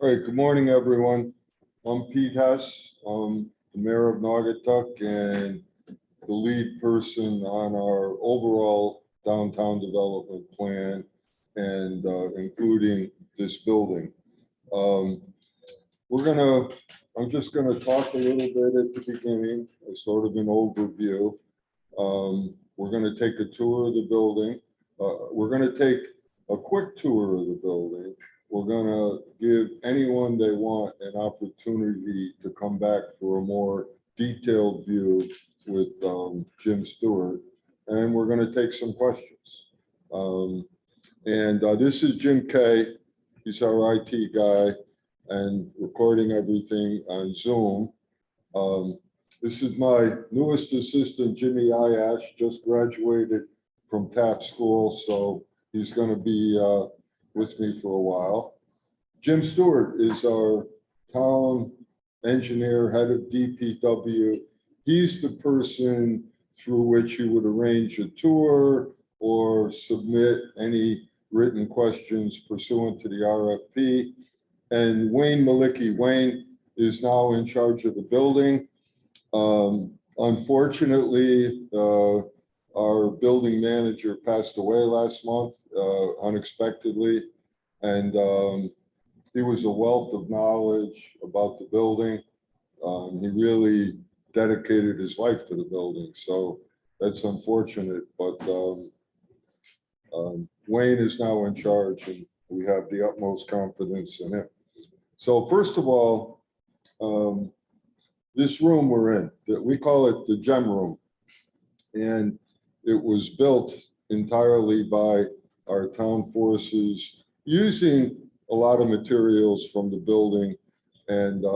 All right, good morning, everyone. I'm Pete Hess. I'm the mayor of Naugatuck and the lead person on our overall downtown development plan and including this building. Um, I'm just gonna talk a little bit at the beginning, a sort of an overview. We're gonna take a tour of the building. We're gonna take a quick tour of the building. We're gonna give anyone they want an opportunity to come back for a more detailed view with Jim Stewart, and we're gonna take some questions. This is Jim Kay. He's our IT guy and recording everything on Zoom. This is my newest assistant, Jimmy Ayash, just graduated from Taft School, so he's going to be with me for a while. Jim Stewart is our town engineer, head of DPW. He's the person through which you would arrange a tour or submit any written questions pursuant to the RFP. And Wayne Malicki. Wayne is now in charge of the building. Unfortunately, our building manager passed away last month unexpectedly, and he was a wealth of knowledge about the building. He really dedicated his life to the building, so that's unfortunate, but Wayne is now in charge and we have the utmost confidence in him. So first of all, this room we're in, we call it the gem room, and it was built entirely by our town forces using a lot of materials from the building, and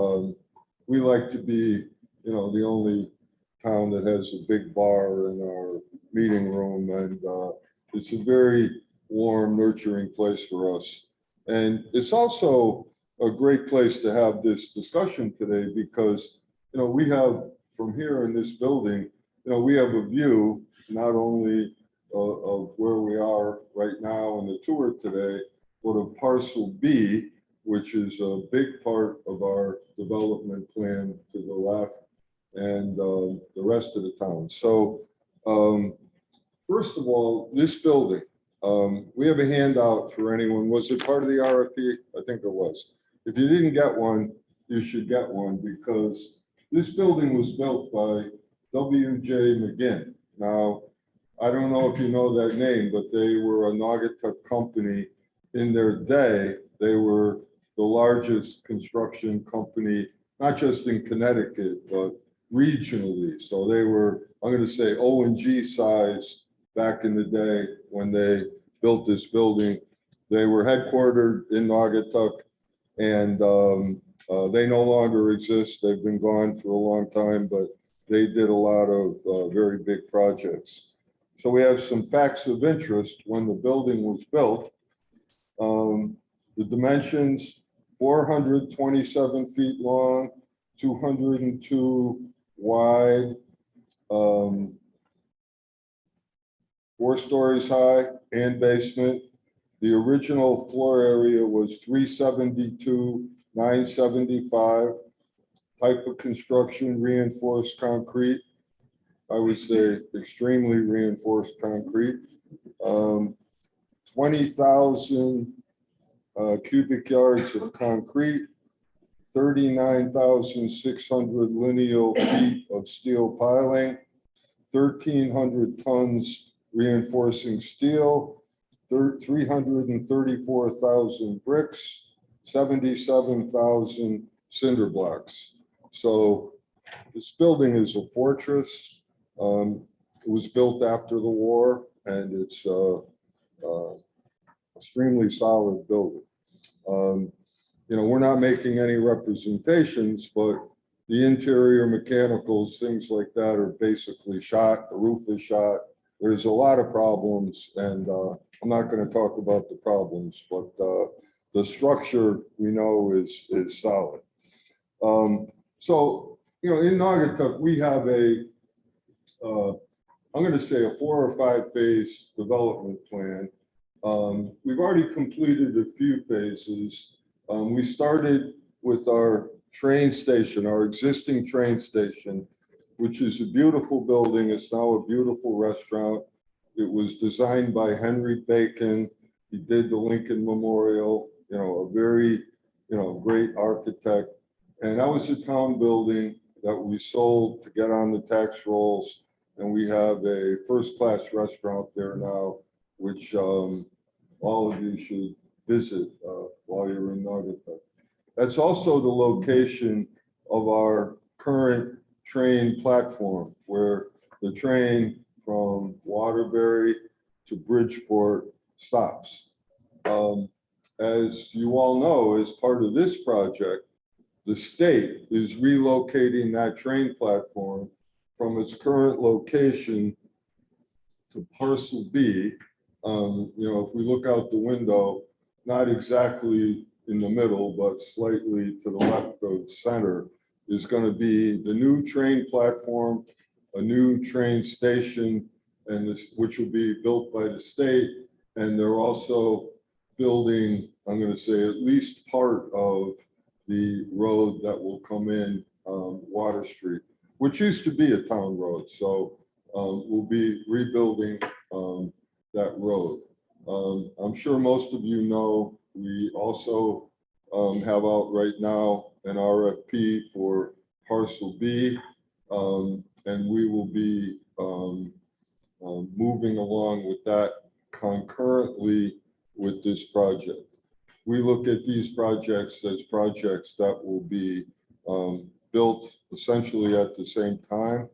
we like to be, the only town that has a big bar in our meeting room, and it's a very warm, nurturing place for us. And it's also a great place to have this discussion today because, we have from here in this building, we have a view not only of where we are right now in the tour today, but of Parcel B, which is a big part of our development plan to the left, and the rest of the town. So first of all, this building, we have a handout for anyone. Was it part of the RFP? I think it was. If you didn't get one, you should get one because this building was built by W.J. McGinn. Now, I don't know if you know that name, but they were a Naugatuck company in their day. They were the largest construction company, not just in Connecticut, but regionally. So they were, I'm going to say, O&G size back in the day when they built this building. They were headquartered in Naugatuck, and they no longer exist. They've been gone for a long time, but they did a lot of very big projects. So we have some facts of interest. When the building was built, the dimensions, 427 feet long, 202 wide, 4 stories high and basement. The original floor area was 372,975. Type of construction, reinforced concrete. I would say extremely reinforced concrete. 20,000 cubic yards of concrete, 39,600 lineal feet of steel piling, 1,300 tons reinforcing steel, 334,000 bricks, 77,000 cinder blocks. So this building is a fortress. It was built after the war, and it's extremely solid building. We're not making any representations, but the interior mechanicals, things like that are basically shot. The roof is shot. There's a lot of problems, and I'm not going to talk about the problems, but the structure we know is solid. So, in Naugatuck, we have I'm going to say a 4 or 5 phase development plan. We've already completed a few phases, We started with our train station, our existing train station, which is a beautiful building. It's now a beautiful restaurant. It was designed by Henry Bacon. He did the Lincoln Memorial, a very, great architect. And that was a town building that we sold to get on the tax rolls. And we have a first-class restaurant there now, which all of you should visit while you're in Naugatuck. That's also the location of our current train platform, where the train from Waterbury to Bridgeport stops. As you all know, as part of this project, the state is relocating that train platform from its current location to Parcel B. If we look out the window, not exactly in the middle, but slightly to the left of center, is going to be the new train platform, a new train station, which will be built by the state. And they're also building, I'm going to say, at least part of the road that will come in Water Street, which used to be a town road. So we'll be rebuilding that road. I'm sure most of you know, we also have out right now an RFP for Parcel B, and we will be moving along with that concurrently with this project. We look at these projects as projects that will be built essentially at the same time,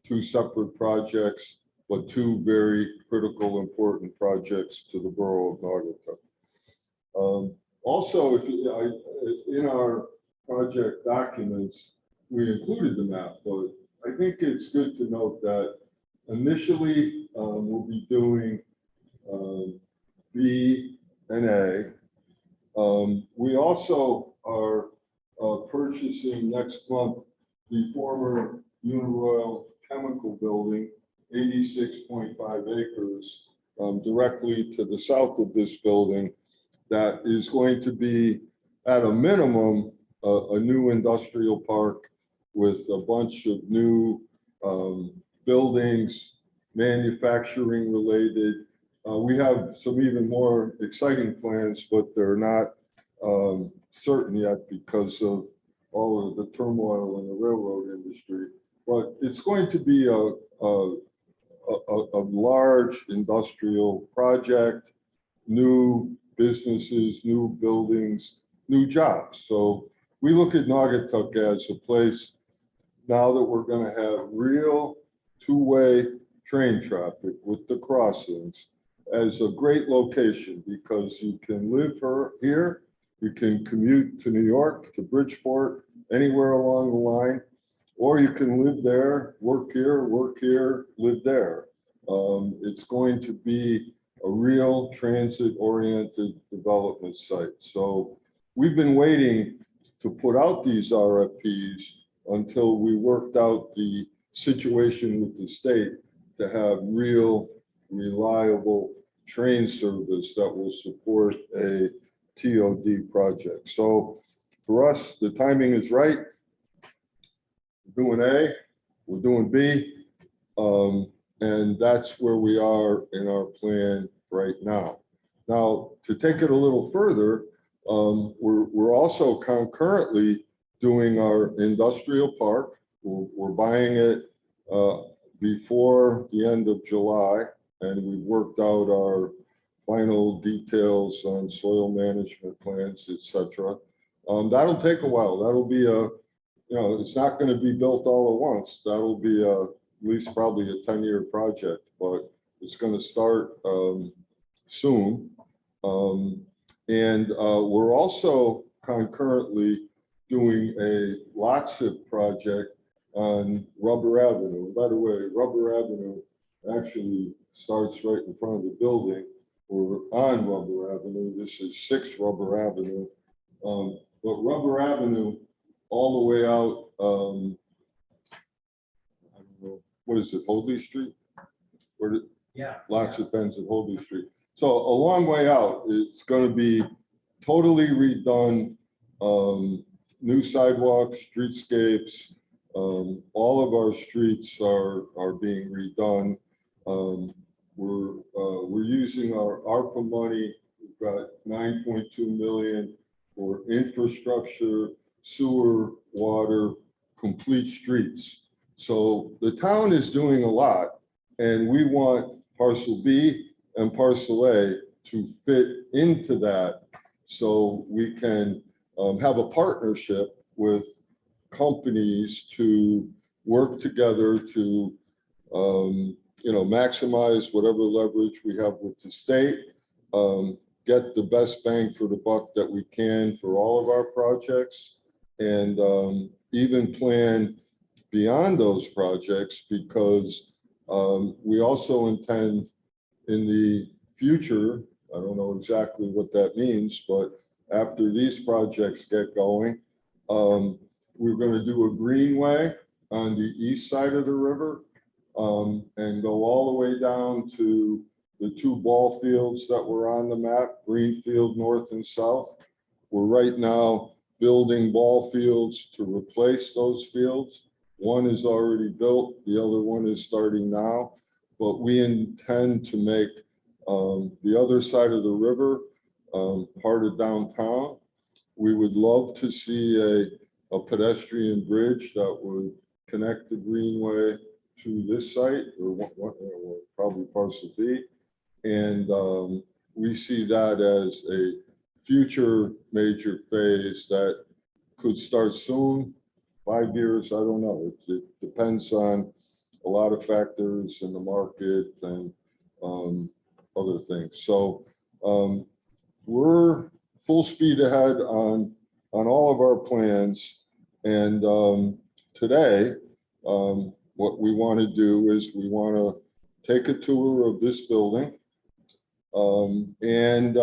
two separate projects, but two very critical, important projects to the borough of Naugatuck. Also, in our project documents, we included the map, but I think it's good to note that initially we'll be doing B and A. We also are purchasing next month the former Uniroyal Chemical Building, 86.5 acres, directly to the south of this building. That is going to be, at a minimum, a new industrial park with a bunch of new buildings, manufacturing related. We have some even more exciting plans, but they're not certain yet because of all of the turmoil in the railroad industry. But it's going to be a large industrial project, new businesses, new buildings, new jobs. So we look at Naugatuck as a place now that we're going to have real two-way train traffic with the crossings as a great location, because you can live here, you can commute to New York, to Bridgeport, anywhere along the line, or you can live there, work here, live there. It's going to be a real transit-oriented development site. So we've been waiting to put out these RFPs until we worked out the situation with the state to have real, reliable train service that will support a TOD project. So for us, the timing is right. We're doing A, we're doing B, and that's where we are in our plan right now. Now, to take it a little further, we're also concurrently doing our industrial park. We're buying it before the end of July, and we've worked out our final details on soil management plans, etc. That'll take a while. That'll be it's not going to be built all at once. That'll be at least probably a 10-year project, but it's going to start soon. And we're also concurrently doing a lot SIP project on Rubber Avenue. By the way, Rubber Avenue actually starts right in front of the building. We're on Rubber Avenue. This is 6 Rubber Avenue. But Rubber Avenue, all the way out, I don't know, what is it, Hoadley Street? Lots of Bends at Hoadley Street. So a long way out, it's going to be totally redone, new sidewalks, streetscapes. All of our streets are being redone. We're using our ARPA money. We've got 9.2 million for infrastructure, sewer, water, complete streets. So the town is doing a lot, and we want Parcel B and Parcel A to fit into that, so we can have a partnership with companies to work together to maximize whatever leverage we have with the state, get the best bang for the buck that we can for all of our projects, and even plan beyond those projects, because we also intend in the future, I don't know exactly what that means, but after these projects get going, we're going to do a greenway on the east side of the river, and go all the way down to the two ball fields that were on the map, Greenfield North and South. We're right now building ball fields to replace those fields. One is already built, the other one is starting now, but we intend to make the other side of the river part of downtown. We would love to see a pedestrian bridge that would connect the greenway to this site, or probably Parcel B. And we see that as a future major phase that could start soon, 5 years, I don't know. It depends on a lot of factors in the market and other things. So we're full speed ahead on all of our plans. And today, what we want to do is we want to take a tour of this building and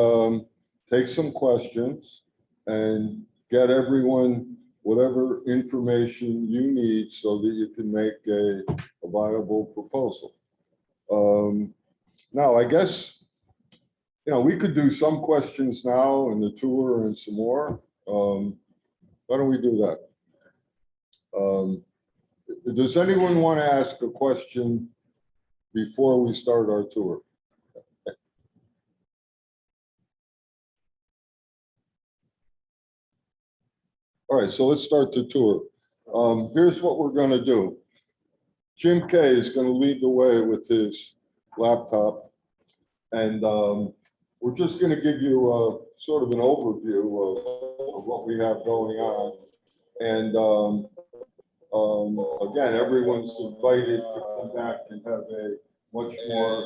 take some questions and get everyone whatever information you need so that you can make a viable proposal. Now, I guess, we could do some questions now in the tour and some more. Why don't we do that? Does anyone want to ask a question before we start our tour? All right, so let's start the tour. Here's what we're going to do. Jim Kay is going to lead the way with his laptop, and we're just going to give you a sort of an overview of what we have going on. And again, everyone's invited to come back and have a much more.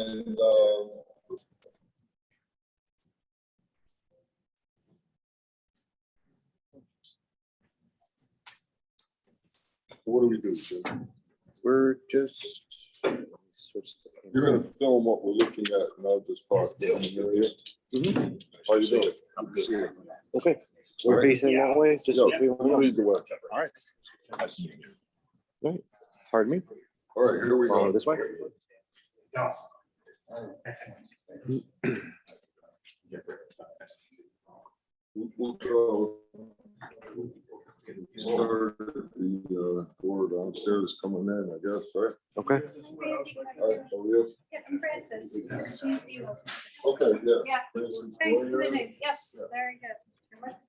What do we do, Jim? We're just. You're going to film what we're looking at, and I'll just park in the area. How you doing? Okay, we're facing that way. Just what we want. Lead the way. All right. All right. Pardon me. All right, here we go. This way. We'll go. Start the door downstairs coming in, I guess, right? Okay. All right, so we have- Yeah, I'm Francis. Nice to meet you. Okay, yeah. Yeah. Francis Thanks for Boyer. the name. Yes, very good. You're welcome.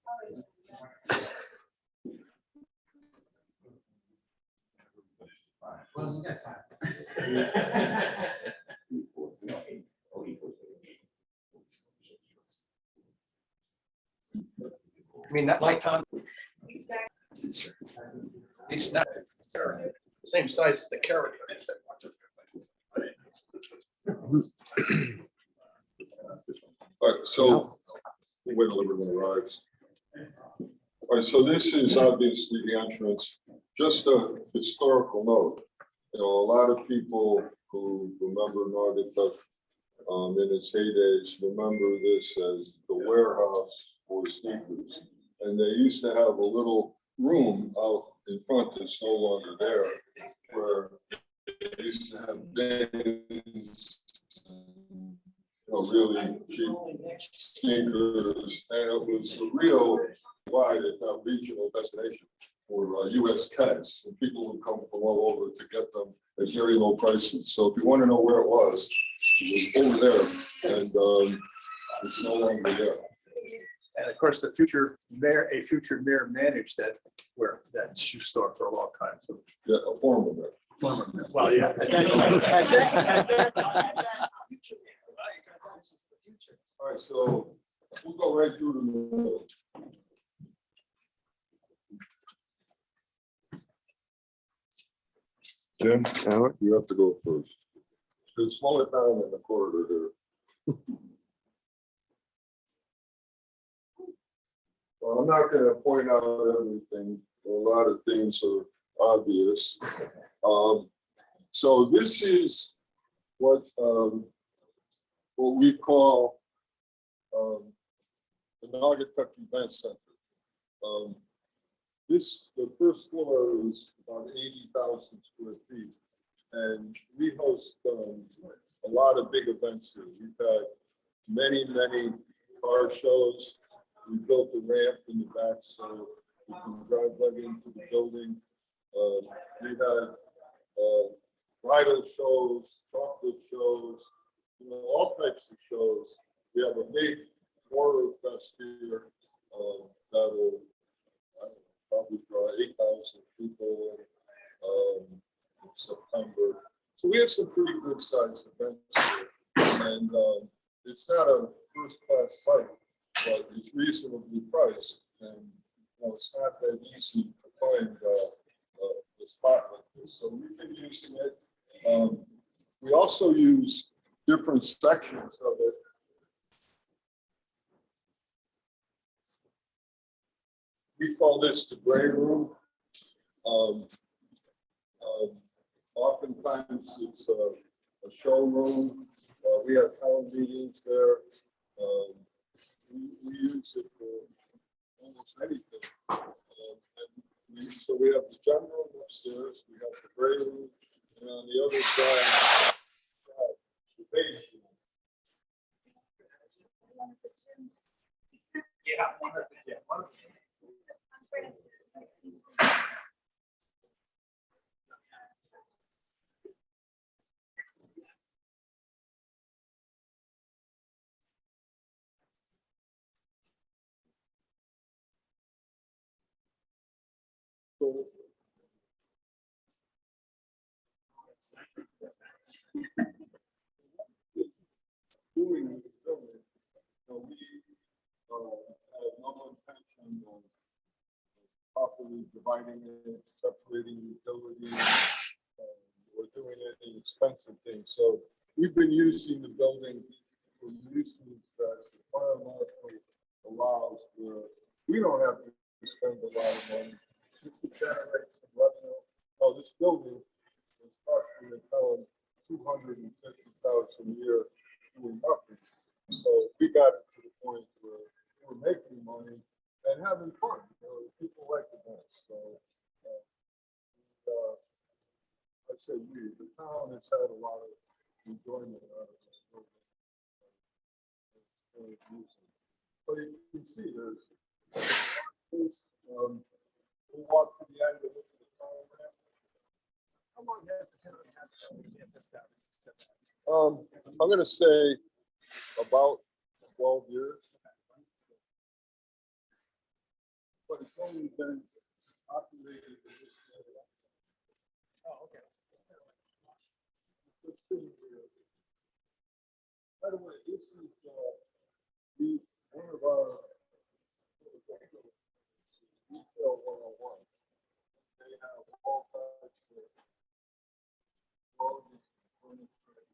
Well, you got time. I mean, not like Tom, Exactly. he's not the same size as the carrot. All right, so wait till everyone arrives. All right, so this is obviously the entrance. Just a historical note. A lot of people who remember Naugatuck in its heydays remember this as the warehouse for sneakers. And they used to have a little room out in front that's no longer there, where they used to have bins really cheap sneakers, and it was a real wide, if not regional destination for US Kegs. And people would come from all over to get them at very low prices. So if you want to know where it was over there, and it's no longer there. And of course, the future mayor, a future mayor managed that shoe store for a long time. So, Yeah, a former mayor. well, yeah. All right, so we'll go right through the middle. Jim, you have to go first. Just slow it down in the corridor there. Well, I'm not going to point out everything. A lot of things are obvious. So this is what we call the Naugatuck Event Center. The first floor is about 80,000 square feet, and we host a lot of big events here. We've had many car shows. We built a ramp in the back so we can drive right into the building. We had bridal shows, chocolate shows, all types of shows. We have a big horror fest here that'll probably draw 8,000 people in September. So we have some pretty good sized events here. And it's not a first class site, but it's reasonably priced. And it's not that easy to find a spot like this. So we've been using it. We also use different sections of it. We call this the gray room. Oftentimes it's a showroom. We have town meetings there. We use it for almost anything. So we have the general room upstairs. We have the gray room, and on the other side, the base room. Yeah. Doing this building, we have no intention of properly dividing it, separating utilities. We're doing it in expensive things. So we've been using the building for uses that the fire marshal allows where we don't have to spend a lot of money. Just to generate some revenue. Oh, this building is costing the town $250,000 a year doing nothing. So we got it to the point where we're making money and having fun. People like events. So I say the town has had a lot of enjoyment out of this building. So you can see there's we'll walk to the end of this. How long has the town had this? I'm going to say about 12 years. But it's only been operated in this area. Oh, okay. By the way, this is one of our retail 101. They have all types of clothing, furniture,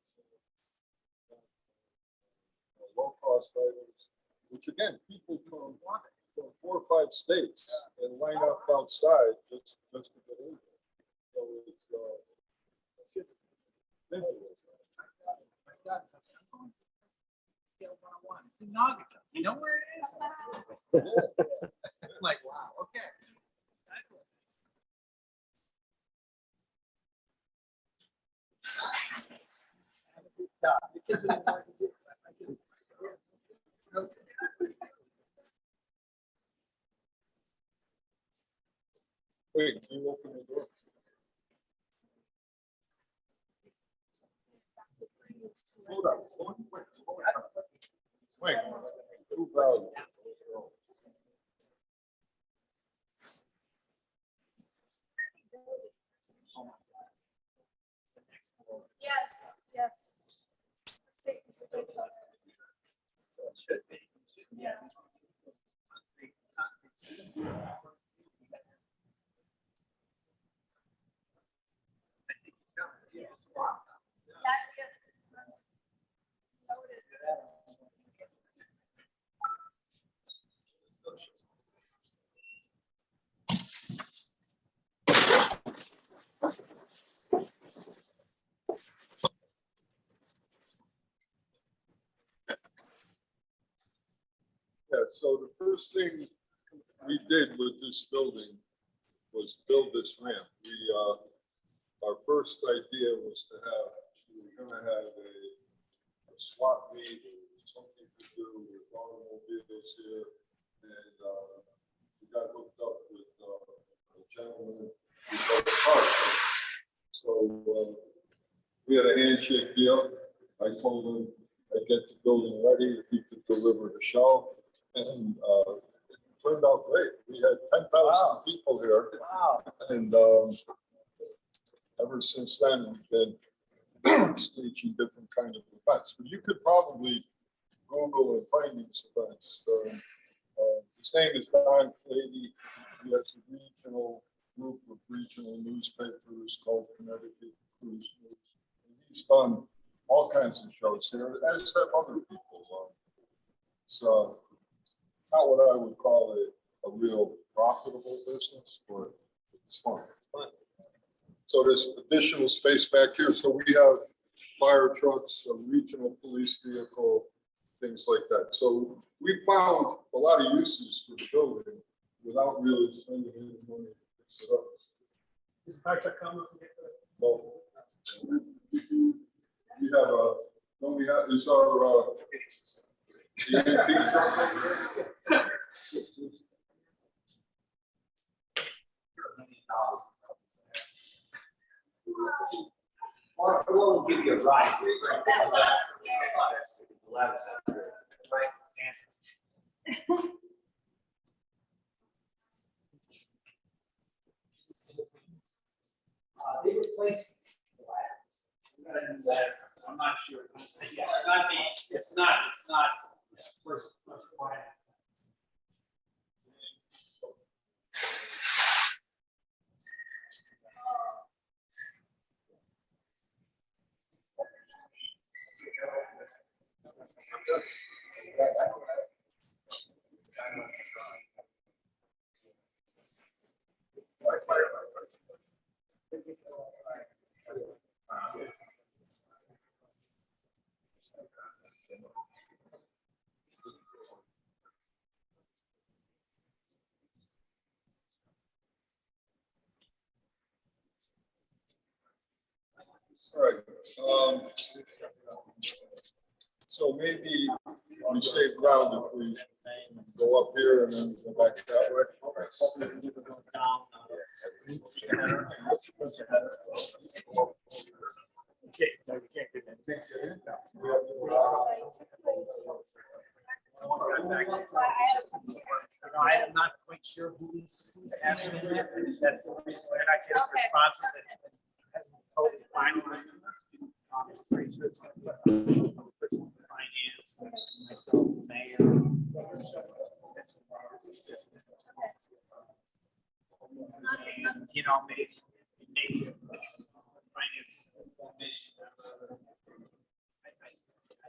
low cost items, which again, people from 4 or 5 states and line up outside just to get in. So it's It's in Naugatuck. You know where it is? I'm like, wow, okay. The kids didn't know what to do. Wait, can you open the door? Hold on. Wait. Move out. Yes, yes. Safety space. Should be. Yeah. That is noted. Yeah, so the first thing we did with this building was build this ramp. Our first idea was to have, we were gonna have a swap meet, something to do with automobiles here. And we got hooked up with a gentleman who does Parcel. So we had a handshake deal. I told him I'd get the building ready if he could deliver the show. And it turned out great. We had 10,000 people here. Wow. And ever since then, we've been staging different kind of events. But you could probably Google and find these events. His name is Don Clady. He has a regional group of regional newspapers called Connecticut Cruise News. And he's done all kinds of shows here, as have other people. It's not what I would call a real profitable business, but it's fun. So there's additional space back here. So we have fire trucks, a regional police vehicle, things like that. So we found a lot of uses for the building without really spending any money to fix it up. Is Patrick coming? Well, we have a, don't we have, is our, the antique truck over there? Or we'll give you a ride. They replaced. I'm not sure. Yeah, it's not. First line. All right. So maybe we save ground if we go up here and then go back that way. I'm not quite sure who's asking that. That's the reason we're not getting responses. It hasn't totally finalized. It's pretty sure it's gonna be finance, myself, mayor. And, you know, maybe finance commission. I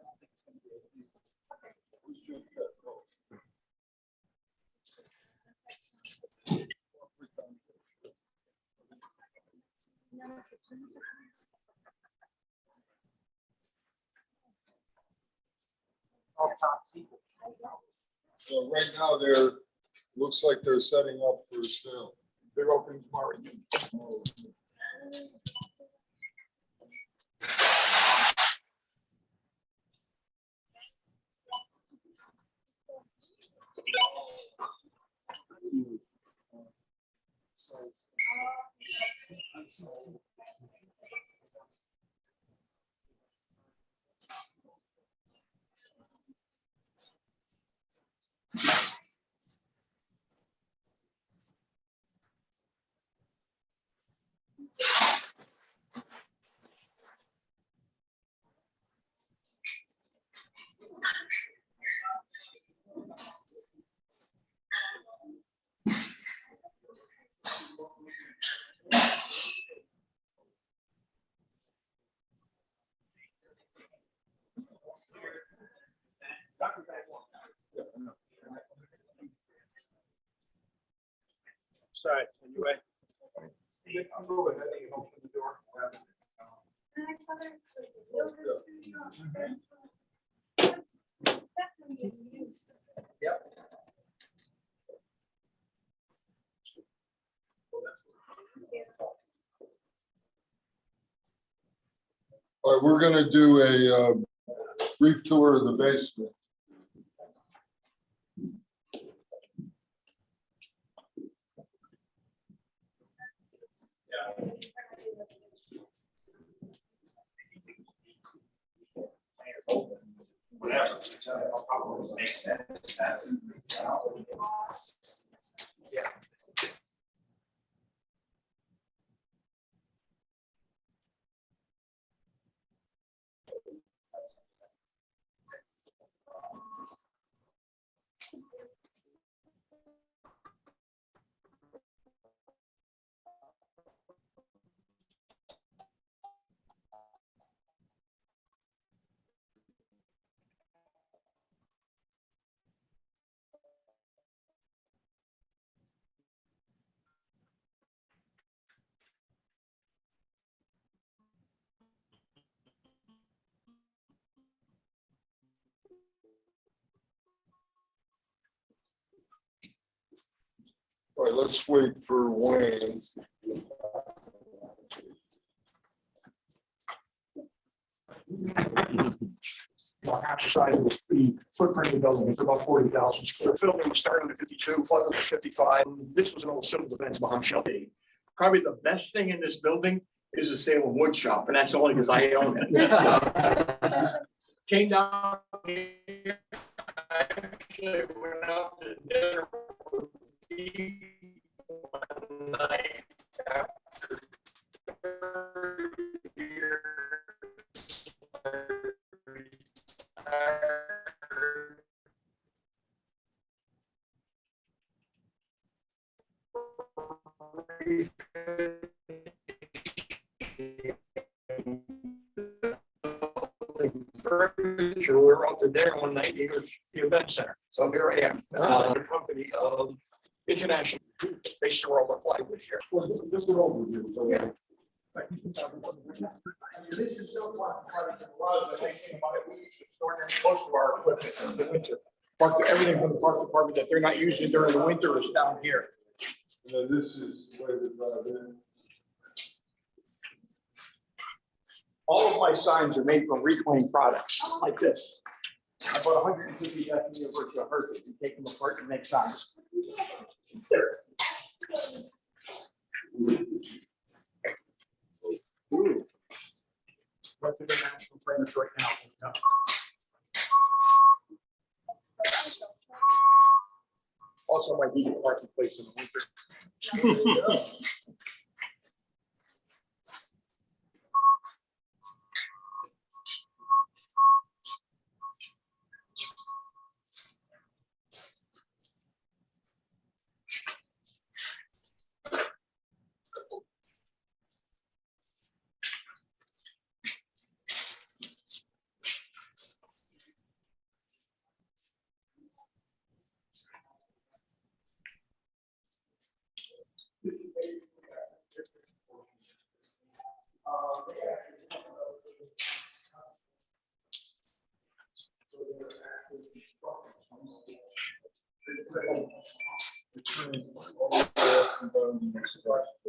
don't think it's gonna be. All top secret. So right now looks like they're setting up for sale. They're opening tomorrow. Sorry, anyway. And I saw there's like a yoga studio. That's definitely a use. All right, we're gonna do a brief tour of the basement. Whatever. Yeah. All right, let's wait for Wayne. Half the size of the footprint of the building, it's about 40,000 square. The building was started in 52, flooded in 55. This was an old civil defense bombshell. Probably the best thing in this building is the Salem wood shop, and that's only because I own it. Came down here, actually went out to dinner with Steve one night after 30 years. Furniture, we were out to dinner one night, he goes, the event center, so here I am, the company of International, they store all the plywood here. Just an overview, so yeah. This is so fun, the garage, the nice thing about it, we used to store most of our equipment in the winter. Everything from the park department that they're not using during the winter is down here. This is where the drive in. All of my signs are made from reclaimed products, like this. I bought 150 at the University of Hertford. You take them apart and make signs. There. What's the national framers right now? Also, my heating parking place in the winter.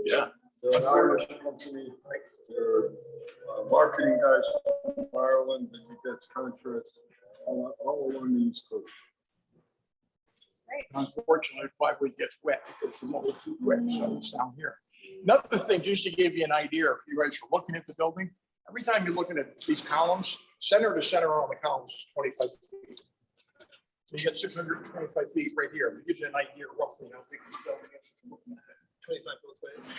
Yeah. They're an Irish company. They're marketing guys from Ireland. I think that's contrast all along the East Coast. Unfortunately, plywood gets wet because the mold is too wet, so it's down here. Another thing, just to give you an idea, if you guys are looking at the building, every time you're looking at these columns, center to center on the columns is 25 feet. So you got 625 feet right here. It gives you an idea roughly how big this building is. 25 both ways.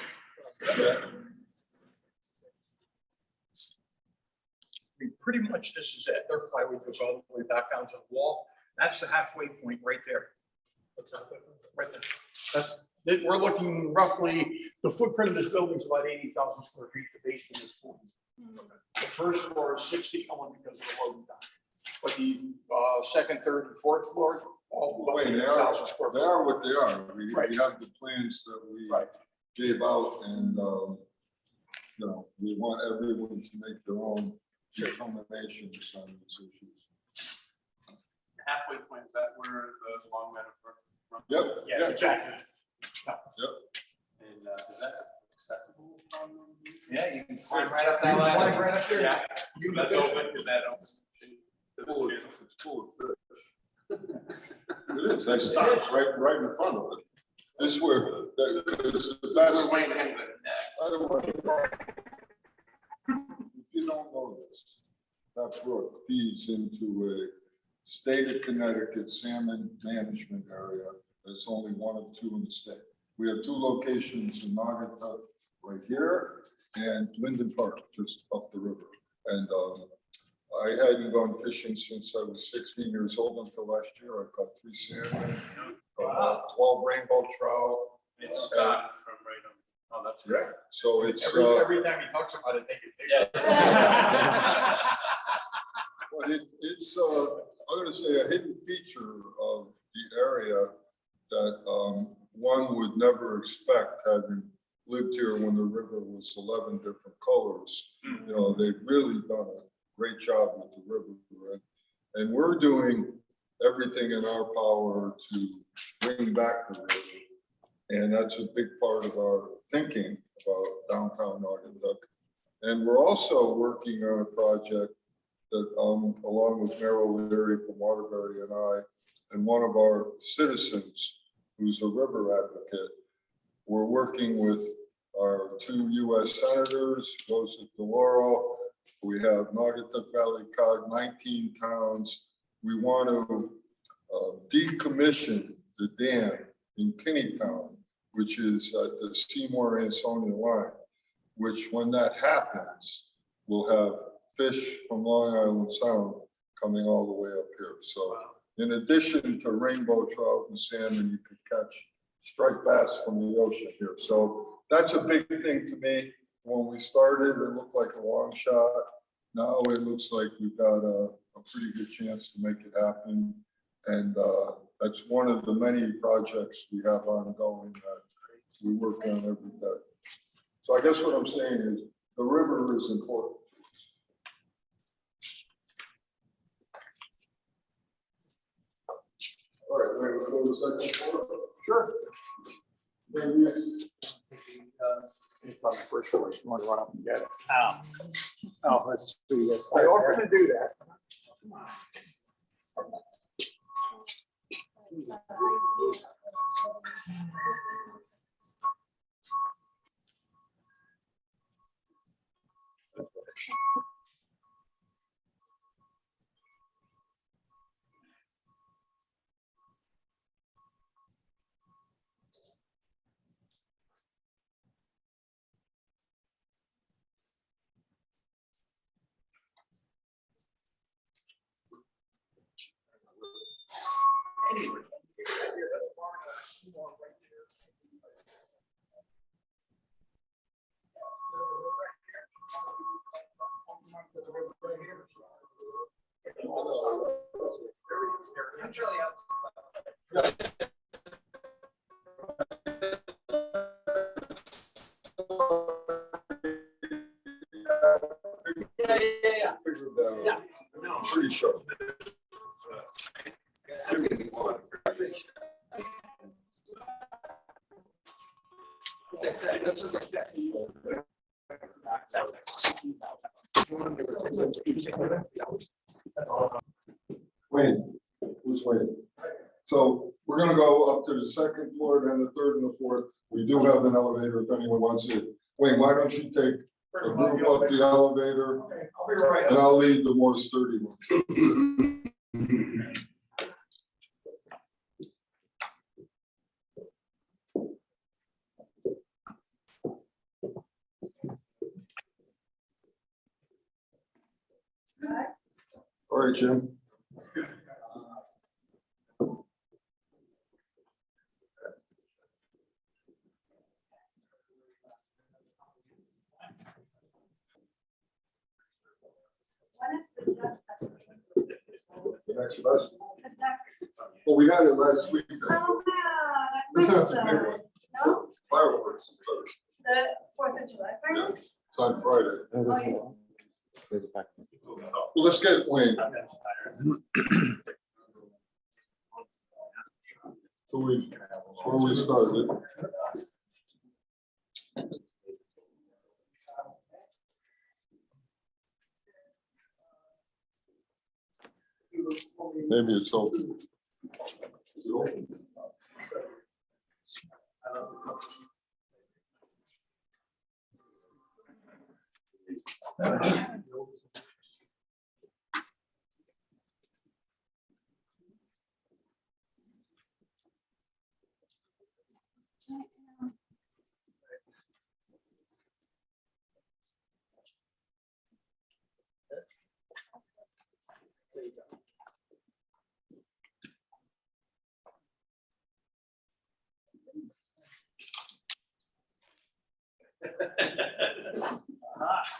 I mean, pretty much this is it. Their plywood goes all the way back down to the wall. That's the halfway point right there. What's up? Right there. We're looking roughly, the footprint of this building is about 80,000 square feet. The basement is 40. The first floor is 60, only because of the loading dock. But the second, third, and fourth floors, all below Wait, they are, 80,000 square they feet. are what they are. We Right. have the plans that we Right. gave out and, you know, we want everyone to make their own determinations on these issues. Halfway point, is that where the long meadow runs? Yep. Yes, exactly. And is that accessible from? Yeah, you can climb right up You that can ladder. climb right up there. Yeah. You can That's finish open, is that open? It's full of fish. It is, they stop right in front of it. This where, because the best. We're waiting for By the way, if you don't know this, that brook feeds into a state of Connecticut salmon management area. There's only one of two in the state. We have two locations in Naugatuck, right here, and Linden Park, just up the river. And I hadn't gone fishing since I was 16 years old until last year. I caught 3 salmon, 12 rainbow trout. It's stopped from right on. Oh, that's Yeah, great. so it's. Every time he talks about it, they get bigger. Yeah. Well, it's, I'm gonna say a hidden feature of the area that one would never expect, having lived here when the river was 11 different colors. You know, they've really done a great job with the river. And we're doing everything in our power to bring back the river. And that's a big part of our thinking about downtown Naugatuck. And we're also working on a project that, along with Merrill Leary from Waterbury and I, and one of our citizens who's a river advocate, we're working with our 2 US senators, Joseph DeLauro. We have Naugatuck Valley Cog, 19 towns. We want to decommission the dam in Kinneytown, which is at the Seymour-Ansonia line, which when that happens, we'll have fish from Long Island Sound coming all the way up here. So in addition to rainbow trout and salmon, you could catch striped bass from the ocean here. So that's a big thing to me. When we started, it looked like a long shot. Now it looks like we've got a pretty good chance to make it happen. And that's one of the many projects we have ongoing that we work on every day. So I guess what I'm saying is the river is important. All right, we're going to go to the second floor. Sure. It's on the first floor. You want to run up and get it. Oh, let's do this. I offer to do that. Anyway, that's far enough. Seymour right there. I'm really out. Yeah. I'm pretty sure. That's it. That's what they said. Wayne, who's Wayne? So we're gonna go up to the second floor, then the third and the fourth. We do have an elevator if anyone wants it. Wayne, why don't you take a group up the elevator Okay, I'll be right and up. I'll lead the more sturdy one. All right, Jim. When is the duck festival? The next bus. The ducks. Well, we had it last week. Oh, wow, I This is missed not the big that. one. No, Fireworks. the 4th of July fireworks? It's on Friday. Oh, yeah. Well, let's get Wayne. So where we started. Maybe it's open. Is it open?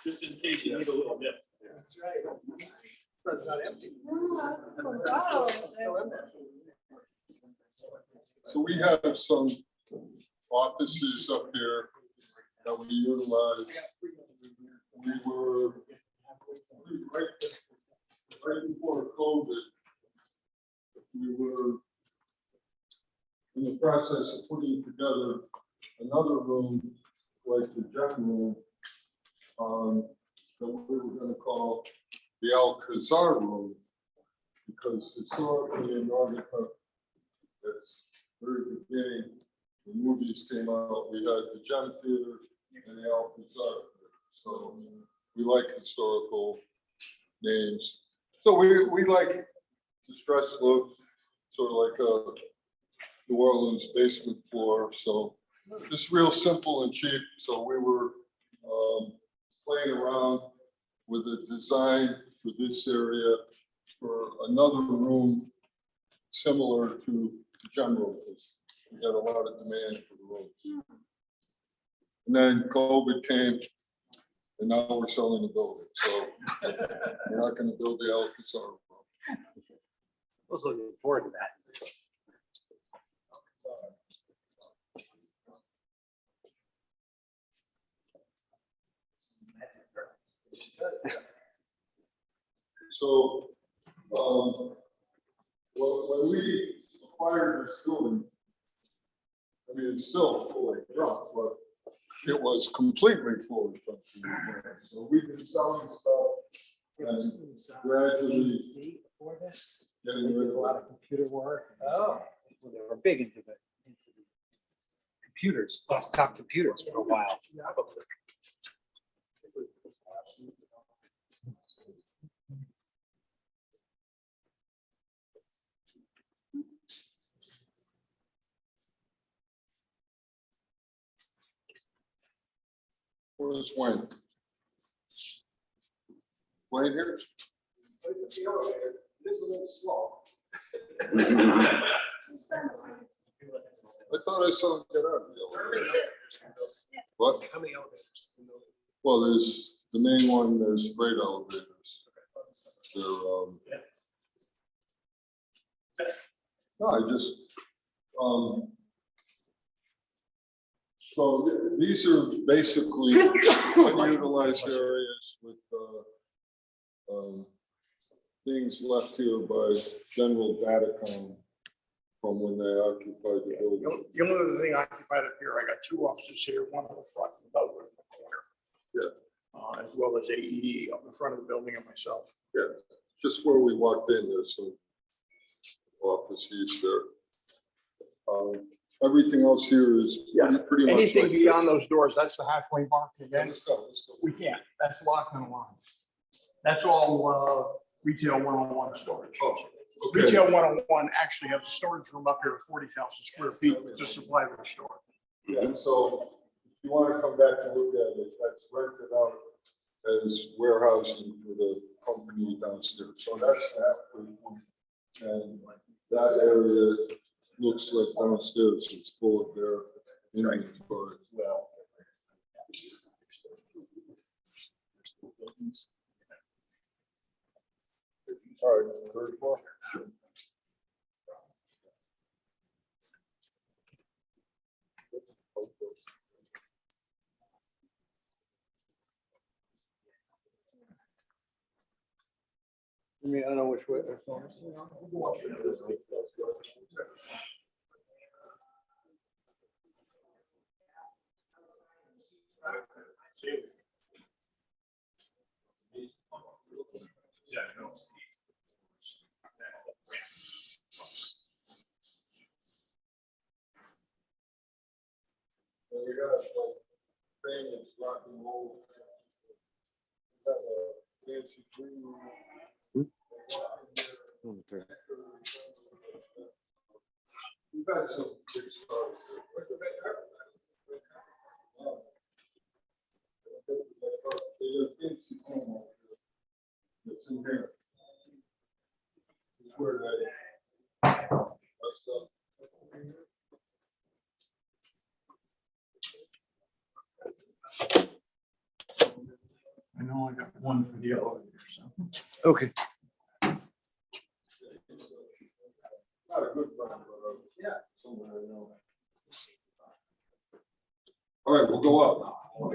Just in case you need a little bit. That's right. It's not empty. Oh, wow. So we have some offices up here that we utilize. We were right before COVID. We were in the process of putting together another room like the gym room that we were going to call the Alcazar room, because historically in Northern, that's very beginning, the movies came out, we had the Gem Theater and the Alcazar. So we like historical names. So we like distress look, sort of like a New Orleans basement floor. So just real simple and cheap. So we were playing around with a design for this area for another room similar to the gem room. We had a lot of demand for the rooms. And then COVID came, and now we're selling the building. So we're not going to build the Alcazar room. I was looking forward to that. So, when we acquired this building, I mean, it's still fully drunk, but it was completely fully drunk. So we've been selling stuff and gradually Before this, getting we rid did a of lot it. of computer work. Oh. They were big into the computers, desktop computers for a while. Where's Wayne? Wayne here? It's a little slow. I thought I saw him get out of the elevator. What? How many elevators? Well, there's the main one, there's freight elevators. They're, no, I just, so these are basically unutilized areas with, things left here by General Datacom from when they occupied the building. The only other thing occupied up here, I got two offices here, one on the front and the other in the corner. Yeah. As well as AED up in front of the building and myself. Yeah, just where we walked in, there's some offices there. Everything else here is Yeah. pretty much. Anything like beyond this. those doors, that's the halfway mark Yeah, again. let's go, let's go. We can't. That's locked and alarmed. That's all retail one-on-one storage. Oh, okay. Retail one-on-one actually has a storage room up here of 40,000 square feet to supply the store. Yeah, so if you want to come back and look at it, that's rented out as warehousing for the company downstairs. So that's that. And that area looks like downstairs is full of their inventory. All right, third floor. Sure. I mean, I don't know which way. And we got like famous rock and roll. We got a fancy green room. We've had some big stars here. There's a fancy home over here. It's in here. It's where they. I know I got one for the elevator, so. Okay. Not a good friend, but yeah, someone I know. All right, we'll go up. All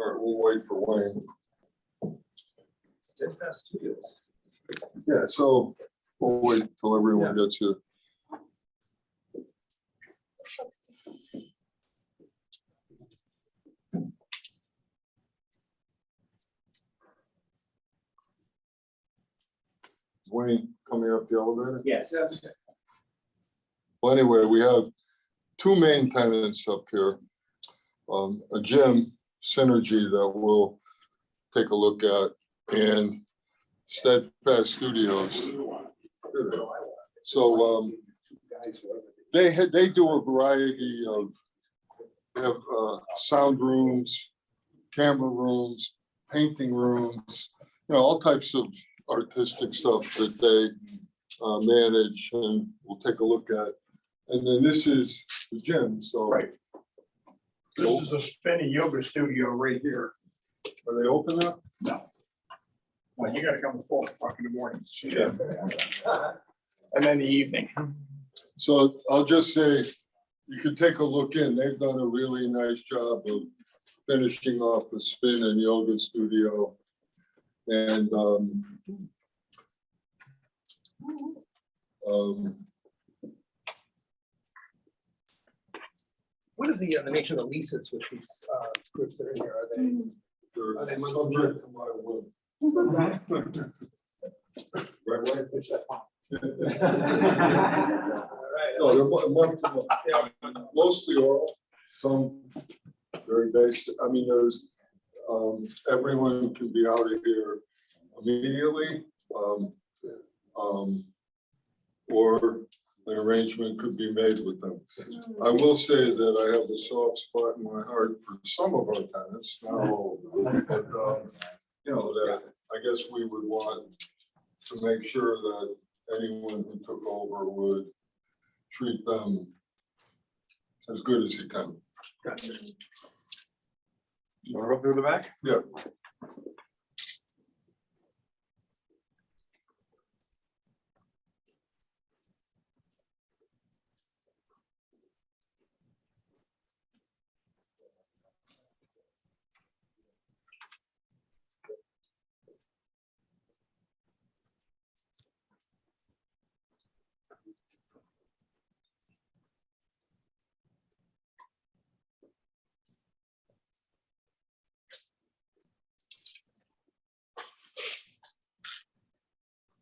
right, we'll wait for Wayne. Steadfast Studios. Yeah, so we'll wait till everyone gets here. Wayne, coming up the elevator? Yes. Well, anyway, we have two main tenants up here. A gym, Synergy, that we'll take a look at, and Steadfast Studios. So they do a variety of, they have sound rooms, camera rooms, painting rooms, all types of artistic stuff that they manage, and we'll take a look at. And then this is the gym, so. Right. This is a spinning yoga studio right here. Are they open now? No. Well, you gotta come at 4 o'clock in the morning. Yeah. And then the evening. So I'll just say, you can take a look in. They've done a really nice job of finishing off the spin and yoga studio. And What is the nature of the leases with these groups that are in here? Are they? they're Are they subject to my will. Right. Right, Wayne? Which that's fine. No, they're month to month. Mostly oral, some very basic. I mean, there's, everyone can be out of here immediately. Or an arrangement could be made with them. I will say that I have a soft spot in my heart for some of our tenants, not all of them, but, that I guess we would want to make sure that anyone who took over would treat them as good as he can. Gotcha. You want to go through the back? Yeah.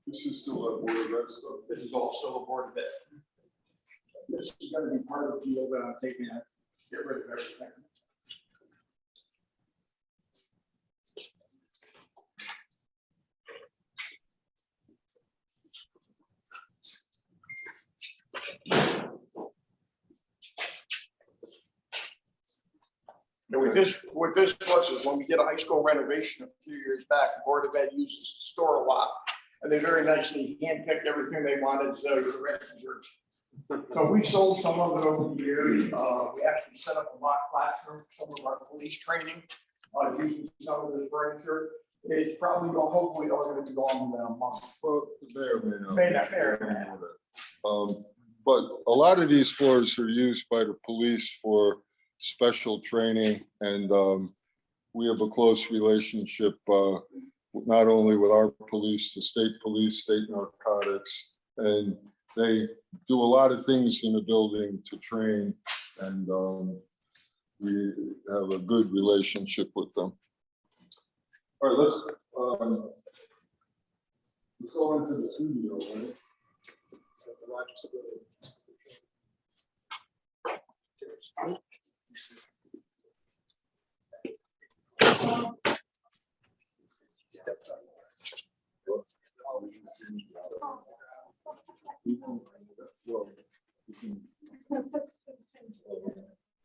This is still a board of red stuff. This is all still a Board of Ed. This is gonna be part of the deal that I'm taking to get rid of everything. And what this was is when we did a high school renovation a few years back, the Board of Ed uses the store a lot. And they very nicely handpicked everything they wanted, so the rest is yours. So we sold some of it over the years. We actually set up a mock classroom, some of our police training, using some of the furniture. It's probably, hopefully, all going to go on in a month. Well, may or may not. May not, may or may not. But a lot of these floors are used by the police for special training, and we have a close relationship, not only with our police, the state police, state narcotics, and they do a lot of things in the building to train, and we have a good relationship with them. All right, let's go into the studio, right?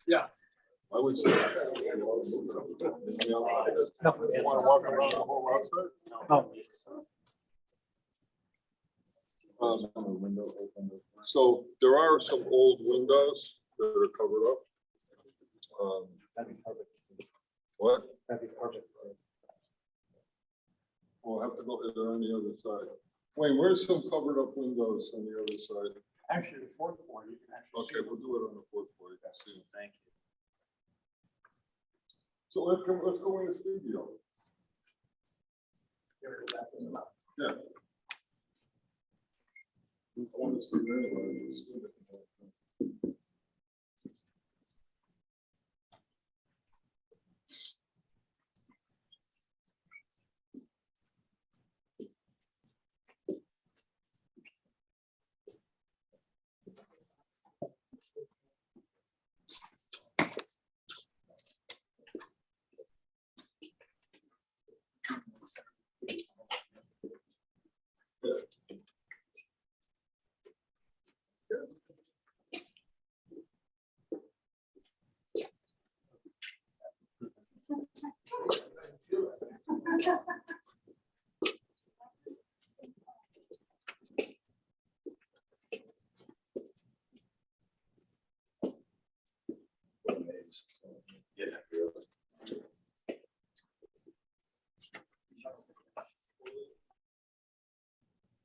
Yeah. I would say. You want to walk around the whole outside? So there are some old windows that are covered up. What? We'll have to go there on the other side. Wayne, where's some covered up windows on the other side? Actually, the fourth floor, you can actually. Okay, we'll do it on the fourth floor. You can see it. Thank you. So let's go in the studio. Yeah. I want to see that.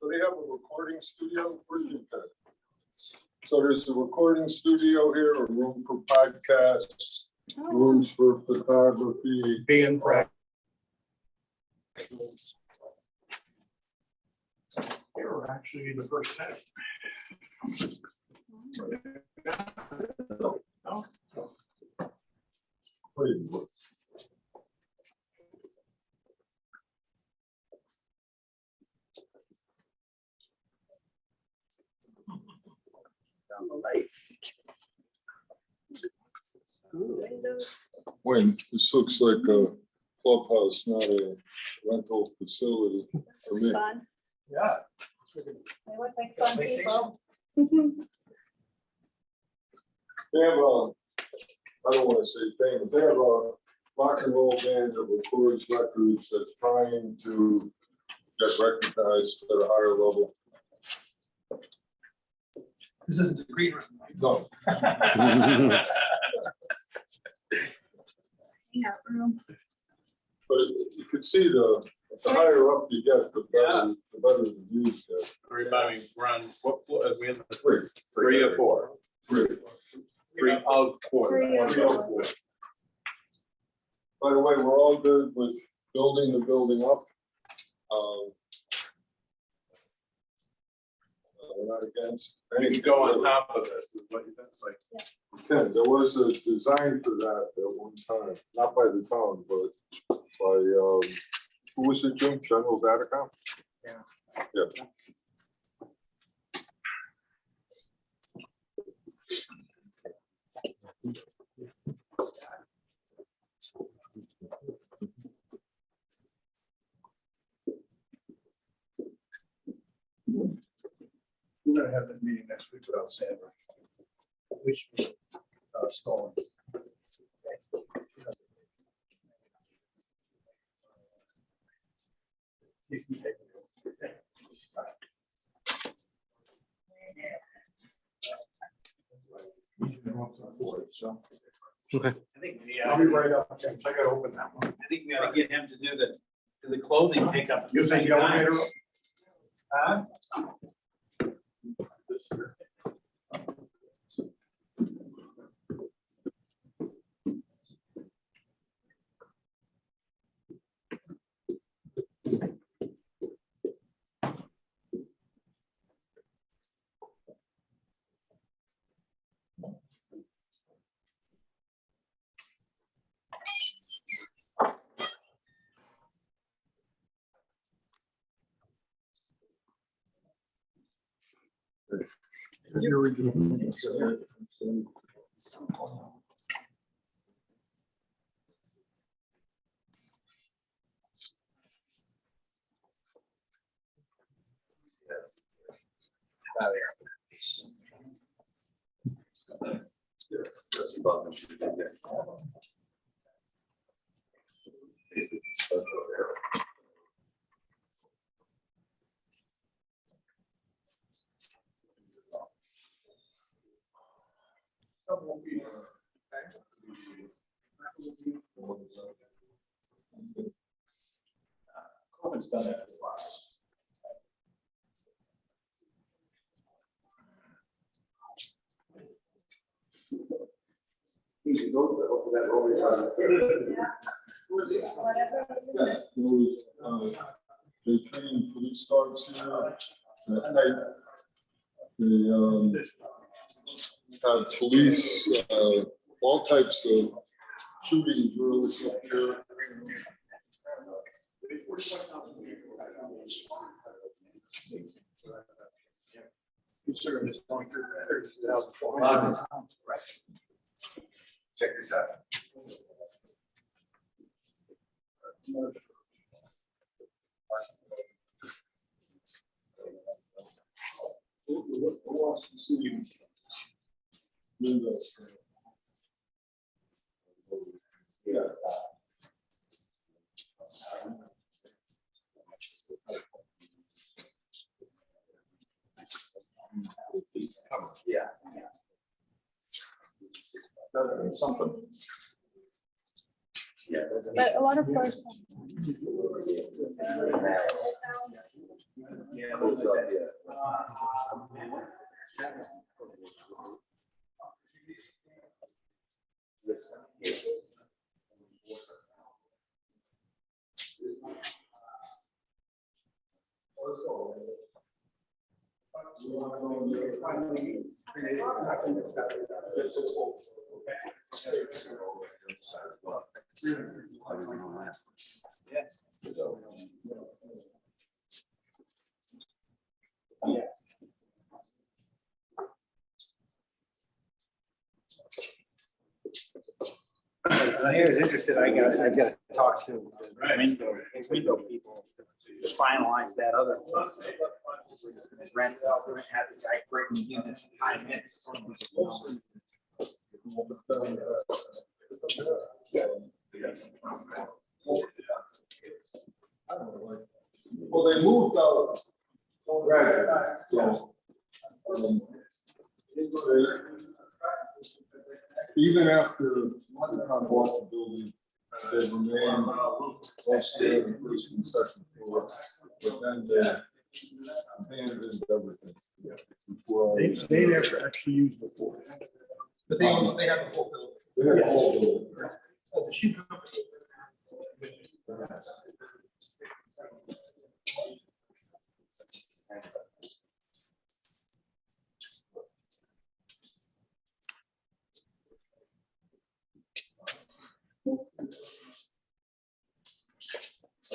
So they have a recording studio. Where's your pen? So there's a recording studio here, a room for podcasts, rooms for photography. Being practice. They were actually the first set. No. Wayne, this looks like a clubhouse, not a rental facility. This For is me. fun. Yeah. They look like fun Space people. They have a, I don't want to say thing, but they have a rock and roll band that records records that's trying to get recognized at a higher level. This isn't the green room. No. Yeah, room. But you can see the higher up you get, the better the views get. Remind me, we're on what floor, are we in the Three. 3 or 4? Three. 3 of 4. Three of 4. By the way, we're all good with building the building up. We're not against. You can go on top of this, is what you think, like. Ken, there was a design for that at one time, not by the town, but by, who was it, Jim? General Datacom? Yeah. We're gonna have that meeting next week without Sandra. Which, Stalling. So I think I'll be right up, James. I gotta open that one. I think we ought to get him to do the clothing pickup at You the think same the time. elevator? Huh? Coleman's done that for us. Easy, go for that roll. They train police dogs here at night. They have police, all types of shooting drills up here. Consider this going through the 2004. Check this out. Yeah. Yeah. Something. Yeah. But a lot of person. Yeah, those are, yeah. Here's interested, I've got to talk to window people to finalize that other. Rent, have the guy breaking in this time. Well, they moved out. Gradually, so, even after the town bought the building, they remained upstairs in the first and second floor, but then they abandoned everything. Before I- They never actually used before. But they have the full building. They had a whole building. Oh, the shoe company.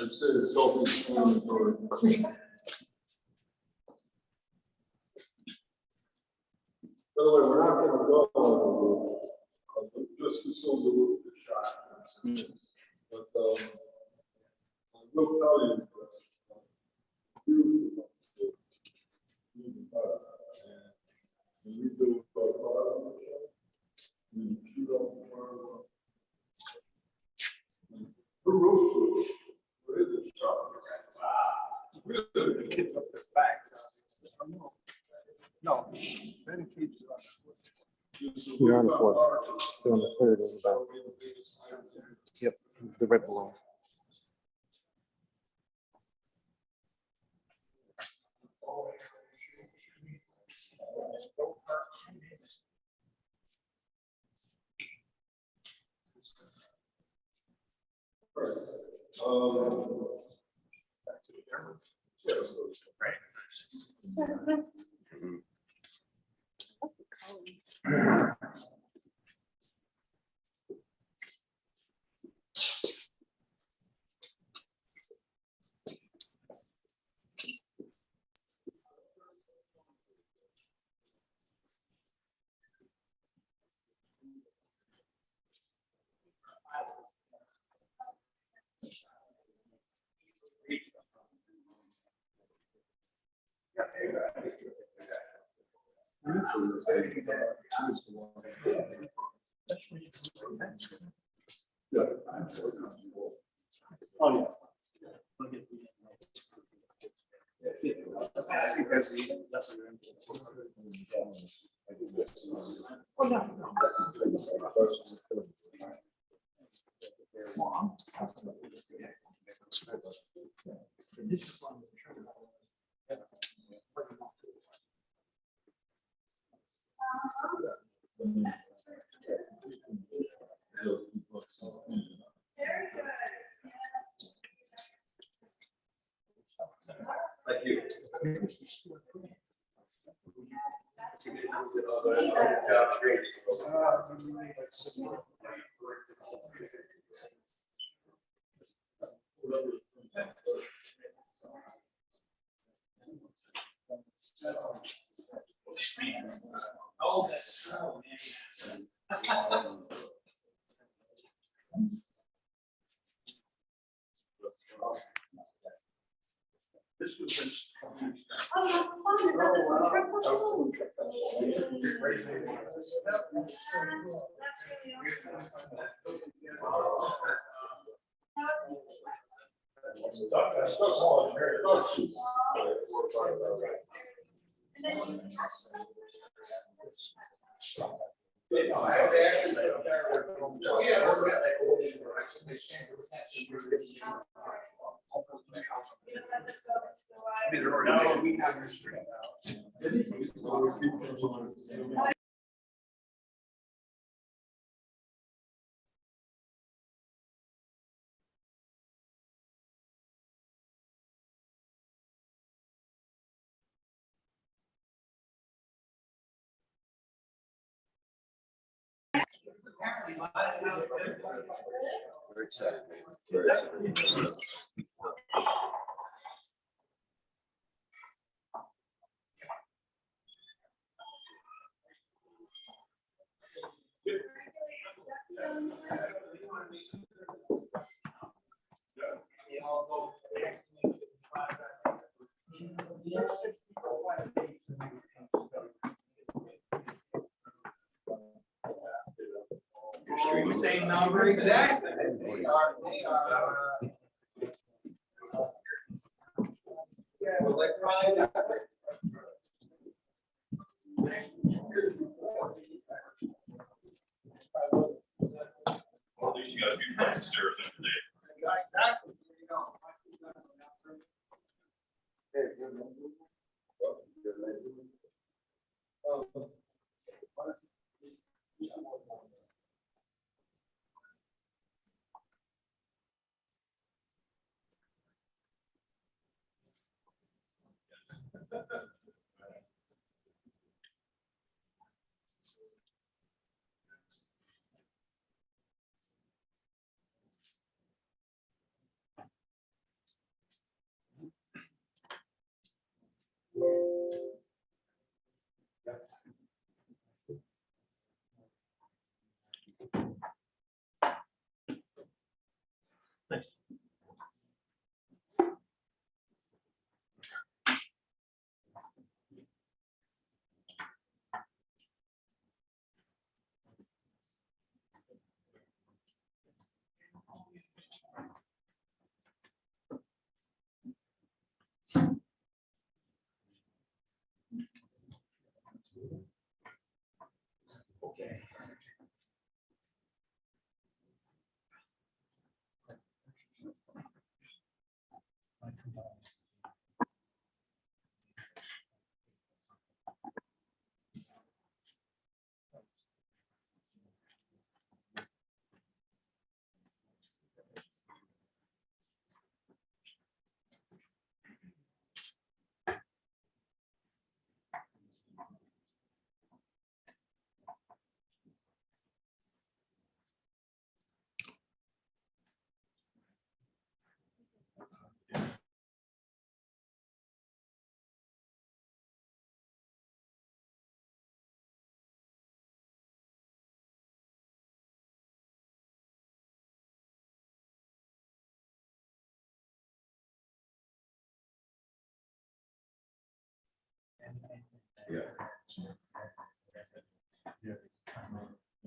I'd say it's self-explanatory. But I will tell you. When you do you shoot off the roof, where is it? The kids up the back. No. Then keeps it on You're on the fourth. You're on the third in the back. Yep, the right below. Thank you. Oh, that's so, man. This was just. Oh, how fun is that? The food truck festival? That's really No, we have your street now. Very excited, man. Very excited. You're streaming. Same number exactly. Electronic. Well, at least you got a few flights of stairs in today. Exactly.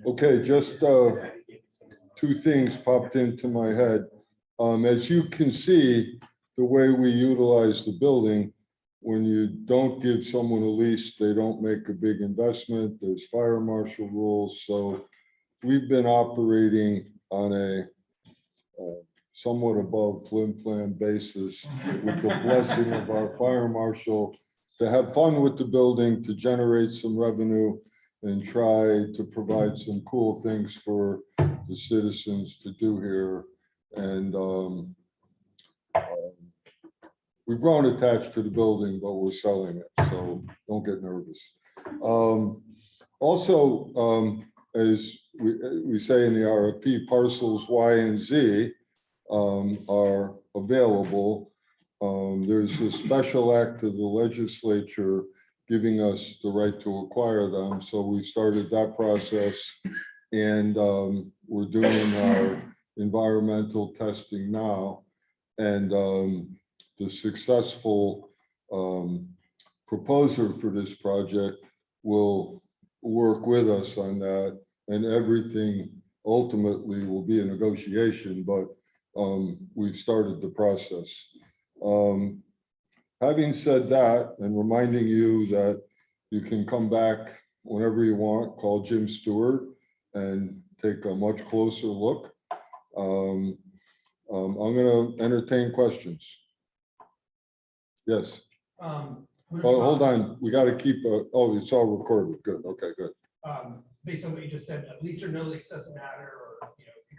Okay, just two things popped into my head. As you can see, the way we utilize the building, when you don't give someone a lease, they don't make a big investment. There's fire marshal rules. So we've been operating on a somewhat above flim-flam basis with the blessing of our fire marshal to have fun with the building, to generate some revenue and try to provide some cool things for the citizens to do here. And we've grown attached to the building, but we're selling it, so don't get nervous. Also, as we say in the RFP, parcels Y and Z are available. There's a special act of the legislature giving us the right to acquire them. So we started that process, and we're doing our environmental testing now. And the successful proposer for this project will work with us on that, and everything ultimately will be a negotiation, but we've started the process. Having said that, and reminding you that you can come back whenever you want, call Jim Stewart and take a much closer look. I'm going to entertain questions. Yes. Oh, hold on. We got to keep oh, it's all recorded. Good. Okay, good. Based on what you just said, lease or no lease doesn't matter, or,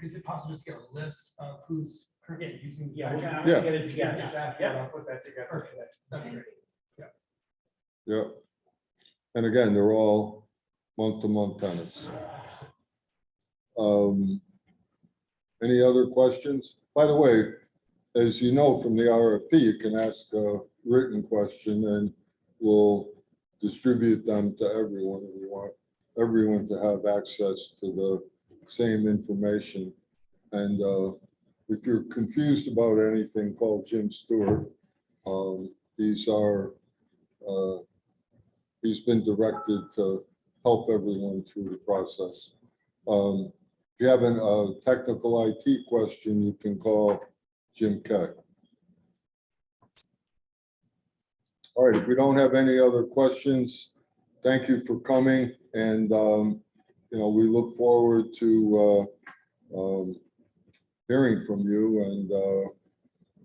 is it possible to just get a list of who's currently using? Yeah, we're gonna Yeah. get it together. Yeah. I'll put that together. Perfect. That'd be great. Yeah. And again, they're all month-to-month tenants. Any other questions? By the way, as you know from the RFP, you can ask a written question and we'll distribute them to everyone. We want everyone to have access to the same information. And if you're confused about anything, call Jim Stewart. He's been directed to help everyone through the process. If you have a technical IT question, you can call Jim Keck. All right, if we don't have any other questions, thank you for coming. And, we look forward to hearing from you, and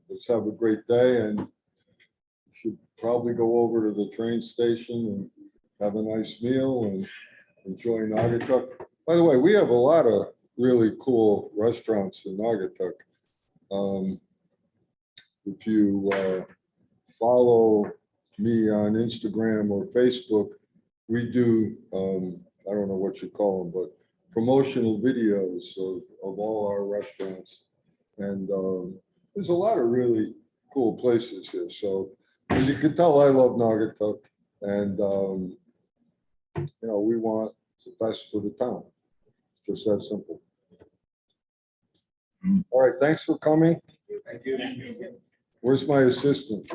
let's have a great day. And should probably go over to the train station and have a nice meal and enjoy Naugatuck. By the way, we have a lot of really cool restaurants in Naugatuck. If you follow me on Instagram or Facebook, we do, I don't know what you call them, but promotional videos of all our restaurants. And there's a lot of really cool places here. So as you can tell, I love Naugatuck, and we want the best for the town. It's just that simple. All right, thanks for coming. Thank you. Where's my assistant?